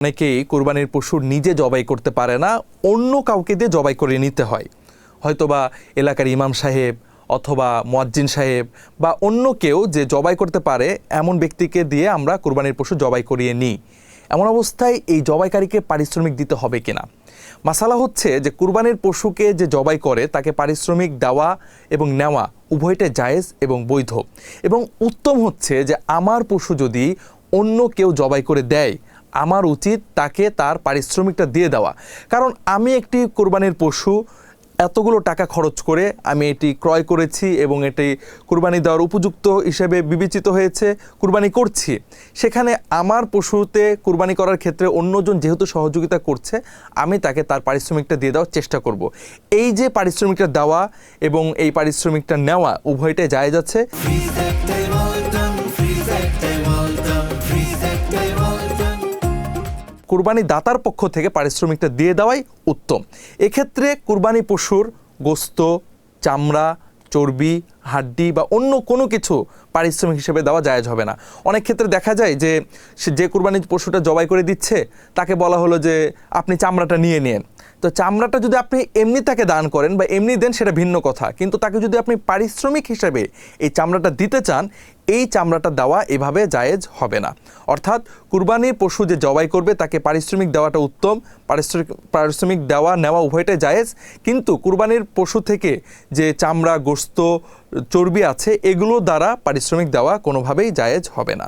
অনেকেই কোরবানির পশু নিজে জবাই করতে পারে না, অন্য কাউকে দিয়ে জবাই করে নিতে হয়। হয়তোবা এলাকার ইমাম সাহেব অথবা মুয়াজ্জিন সাহেব বা অন্য কেউ যে জবাই করতে পারে এমন ব্যক্তিকে দিয়ে আমরা কোরবানির পশু জবাই করিয়ে নিই। এমন অবস্থায় এই জবাইকারীকে পারিশ্রমিক দিতে হবে কিনা? মাসালা হচ্ছে যে কোরবানির পশুকে যে জবাই করে তাকে পারিশ্রমিক দেওয়া এবং নেওয়া উভয়টাই জায়েজ এবং বৈধ। এবং উত্তম হচ্ছে যে আমার পশু যদি অন্য কেউ জবাই করে দেয়, আমার উচিত তাকে তার পারিশ্রমিকটা দিয়ে দেওয়া। কারণ আমি একটি কোরবানির পশু এতগুলো টাকা খরচ করে আমি এটি ক্রয় করেছি এবং এটি কুরবানি দেওয়ার উপযুক্ত হিসেবে বিবেচিত হয়েছে, কুরবানি করছি। সেখানে আমার পশুতে কুরবানি করার ক্ষেত্রে অন্যজন যেহেতু সহযোগিতা করছে, আমি তাকে তার পারিশ্রমিকটা দিয়ে দেওয়ার চেষ্টা করব। এই যে পারিশ্রমিকটা দেওয়া এবং এই পারিশ্রমিকটা নেওয়া উভয়টাই জায়েজ আছে। কুরবানি দাতার পক্ষ থেকে পারিশ্রমিকটা দিয়ে দেওয়াই উত্তম। এক্ষেত্রে কুরবানি পশুর গোস্ত, চামড়া, চর্বি, হাড্ডি বা অন্য কোনো কিছু পারিশ্রমিক হিসেবে দেওয়া জায়েজ হবে না। অনেক ক্ষেত্রে দেখা যায় যে যে কুরবানির পশুটা জবাই করে দিচ্ছে তাকে বলা হলো যে আপনি চামড়াটা নিয়ে নিন। তো চামড়াটা যদি আপনি এমনি তাকে দান করেন বা এমনি দেন সেটা ভিন্ন কথা, কিন্তু তাকে যদি আপনি পারিশ্রমিক হিসেবে এই চামড়াটা দিতে চান, এই চামড়াটা দেওয়া এভাবে জায়েজ হবে না। অর্থাৎ কুরবানির পশু যে জবাই করবে তাকে পারিশ্রমিক দেওয়াটা উত্তম, পারিশ্রমিক দেওয়া নেওয়া উভয়টাই জায়েজ। কিন্তু কুরবানির পশু থেকে যে চামড়া, গোস্ত, চর্বি আছে এগুলো দ্বারা পারিশ্রমিক দেওয়া কোনোভাবেই জায়েজ হবে না।